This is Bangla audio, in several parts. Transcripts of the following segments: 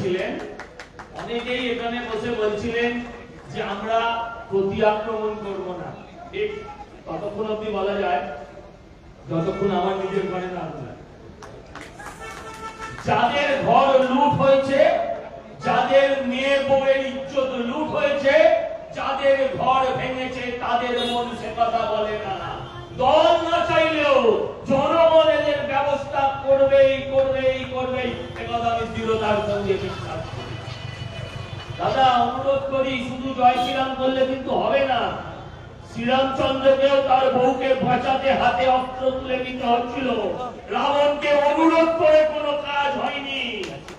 বলছিলেন, অনেকেই এখানে বসে বলছিলেন যে আমরা প্রতি আক্রমণ করব না। ঠিক ততক্ষণ অব্দি বলা যায় যতক্ষণ আমার নিজের ঘরে না হয়। যাদের ঘর লুট হয়েছে, যাদের মেয়ে বউয়ের ইজ্জত লুট হয়েছে, যাদের ঘর ভেঙেছে, তাদের মন সে কথা বলে না। দল না চাইলেও জনগণ এদের ব্যবস্থা করবেই করবেই করবেই, একথা আমি দৃঢ়তার সঙ্গে বিশ্বাস করি। দাদা অনুরোধ করি, শুধু জয় শ্রীরাম করলে কিন্তু হবে না। শ্রীরামচন্দ্রকেও তার বউকে বাঁচাতে হাতে অস্ত্র তুলে নিতে হচ্ছিল। রাবণকে অনুরোধ করে কোনো কাজ হয়নি।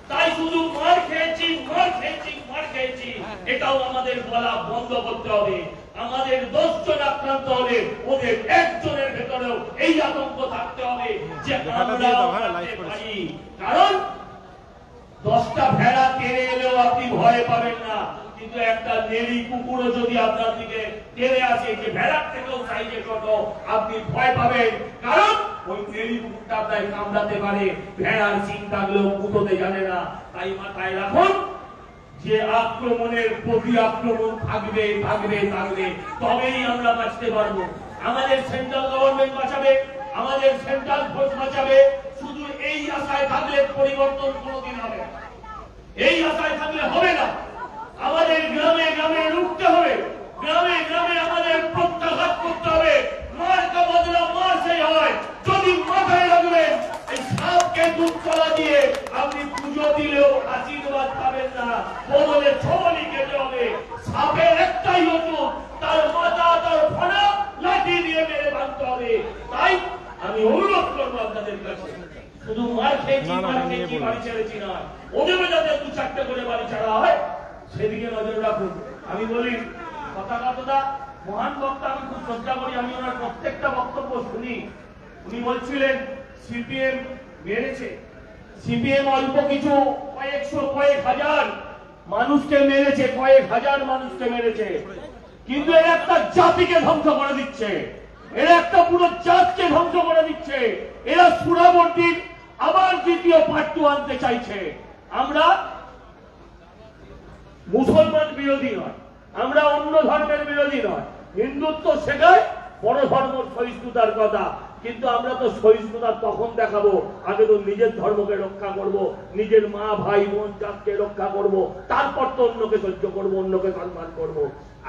তাই শুধু মার খেয়েছি মার খেয়েছি মার খেয়েছি এটাও আমাদের বলা বন্ধ করতে হবে। আমাদের 10 জন আক্রান্ত হলে ওদের একজনের ভেতরেও এই আতঙ্ক থাকতে হবে যে আমরা পারি। কারণ 10টা ভেড়া তেড়ে এলেও আপনি ভয় পাবেন না, কিন্তু একটা নেড়ি কুকুরও যদি আপনার দিকে তেড়ে আসে, যে ভেড়ার থেকেও সাইজে ছোট, আপনি ভয় পাবেন। কারণ ওই নেড়ি কুকুরটা আপনাকে কামড়াতে পারে, ভেড়ার সিং থাকলেও কুতোতে জানে না। তাই মাথায় রাখুন যে আক্রমণের প্রতি আক্রমণ থাকবে থাকবে থাকবে, তবেই আমরা বাঁচতে পারবো। আমাদের সেন্ট্রাল গভর্নমেন্ট বাঁচাবে, আমাদের সেন্ট্রাল ফোর্স বাঁচাবে। শুধু এই আশায় থাকলে পরিবর্তন কোনোদিন হবে না, এই আশায় থাকলে হবে না। আমাদের গ্রামে গ্রামে রুখতে হবে, গ্রামে গ্রামে আমাদের প্রত্যাঘাত করতে হবে। মার কা বদলা মার সে হয়। যদি মাথায় রাখবেন, এই সাপকে দুধ চলা দিয়ে আপনি পুজো দিলেও আশীর্বাদ পাবেন না, বদলে ছবলি খেতে হবে। সাপের একটাই ওষুধ, তার মাথা তার ফনা লাঠি দিয়ে মেরে ভাঙতে হবে। তাই আমি অনুরোধ করবো আপনাদের কাছে, শুধু মার খেয়েছি বাড়ি ছেড়েছি না, ওদেরও যাতে 2-4টে করে বাড়ি ছাড়া হয় সেদিকে নজর রাখুন। আমি বলি কথাটা মহান বক্তা, আমি খুব শ্রদ্ধা করি, আমি ওনার প্রত্যেকটা বক্তব্য শুনি। উনি বলছিলেন সিপিএম মেরেছে, সিপিএম অল্প কিছু কয়েকশো কয়েক হাজার মানুষকে মেরেছে, কয়েক হাজার মানুষকে মেরেছে, কিন্তু এরা একটা জাতিকে ধ্বংস করে দিচ্ছে, এরা একটা পুরো জাতকে ধ্বংস করে দিচ্ছে। এরা সুরাবর্তীর আবার দ্বিতীয় পার্ট 2 আনতে চাইছে। আমরা মুসলমান বিরোধী নয়, আমরা অন্য ধর্মের বিরোধী নয়। হিন্দুত্ব শেখায় বড় ধর্ম সহিষ্ণুতার কথা, কিন্তু আমরা তো সহিষ্ণুতা তখন দেখাবো, আগে তো নিজের ধর্মকে রক্ষা করব, নিজের মা ভাই বোন জাতকে রক্ষা করব, তারপর তো অন্যকে সহ্য করব, অন্যকে সম্মান করব।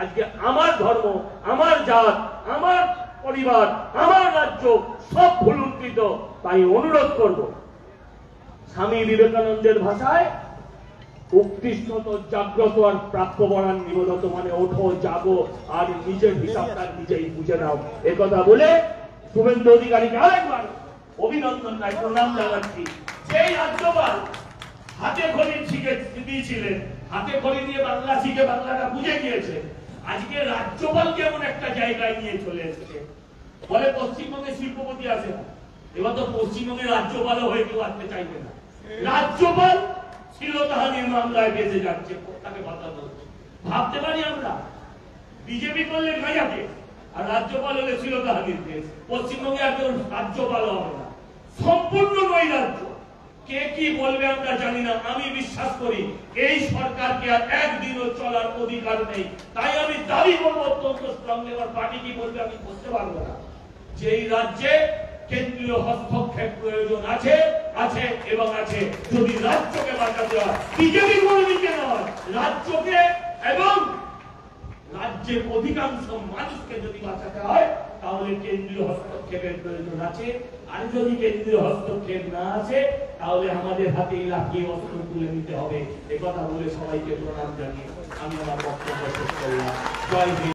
আজকে আমার ধর্ম, আমার জাত, আমার পরিবার, আমার রাজ্য সব ভুলুণ্ঠিত। তাই অনুরোধ করব, স্বামী বিবেকানন্দের ভাষায় উৎকৃষ্টত জাগ্রত আর প্রাপ্যবরান নিবোধত, মানে ওঠো জাগো আর নিজের হিসাবটা নিজেই বুঝে নাও। একথা বলে শুভেন্দু অধিকারীকে আরেকবার অভিনন্দন নাই প্রণাম জানাচ্ছি। যেই রাজ্যপাল হাতে খড়ি শিখে দিয়েছিলেন, হাতে খড়ি দিয়ে বাংলা শিখে বাংলাটা বুঝে গিয়েছে, আজকে রাজ্যপালকে এমন একটা জায়গায় নিয়ে চলে এসেছে। বলে পশ্চিমবঙ্গে শিল্পপতি আসে না, এবার তো পশ্চিমবঙ্গের রাজ্যপালও হয়ে কেউ আসতে চাইবে না। রাজ্যপাল শ্লীলতাহানির মামলায় বেঁচে যাচ্ছে, তাকে বাঁচানো হচ্ছে। ভাবতে পারি আমরা বিজেপি করলে গাঁজা কেস, আর রাজ্যপাল হলে শ্লীলতাহানির কেস। পশ্চিমবঙ্গে আর কেউ রাজ্যপাল হবে না, সম্পূর্ণ নৈরাজ্য। কে কি বলবে আমরা জানি না। আমি বিশ্বাস করি এই সরকারকে আর একদিনও চলার অধিকার নেই। তাই আমি দাবি করবো অত্যন্ত স্ট্রংলি, আমার পার্টি কি বলবে আমি বুঝতে পারবো না, যে এই রাজ্যে কেন্দ্রীয় হস্তক্ষেপ প্রয়োজন আছে, আছে এবং আছে। যদি রাজ্যকে বাঁচাতে হয়, বিজেপি কর্মীকে নয়, রাজ্যকে এবং রাজ্যের অধিকাংশ মানুষকে যদি বাঁচাতে হয়, তাহলে কেন্দ্রীয় হস্তক্ষেপের প্রয়োজন আছে। আর যদি কেন্দ্রীয় হস্তক্ষেপ না আছে, তাহলে আমাদের হাতে লাঠিয়ে অস্ত্র তুলে নিতে হবে। একথা বলে সবাইকে প্রণাম জানিয়ে আমি আমার বক্তব্য শেষ করলাম। জয় হিন্দ।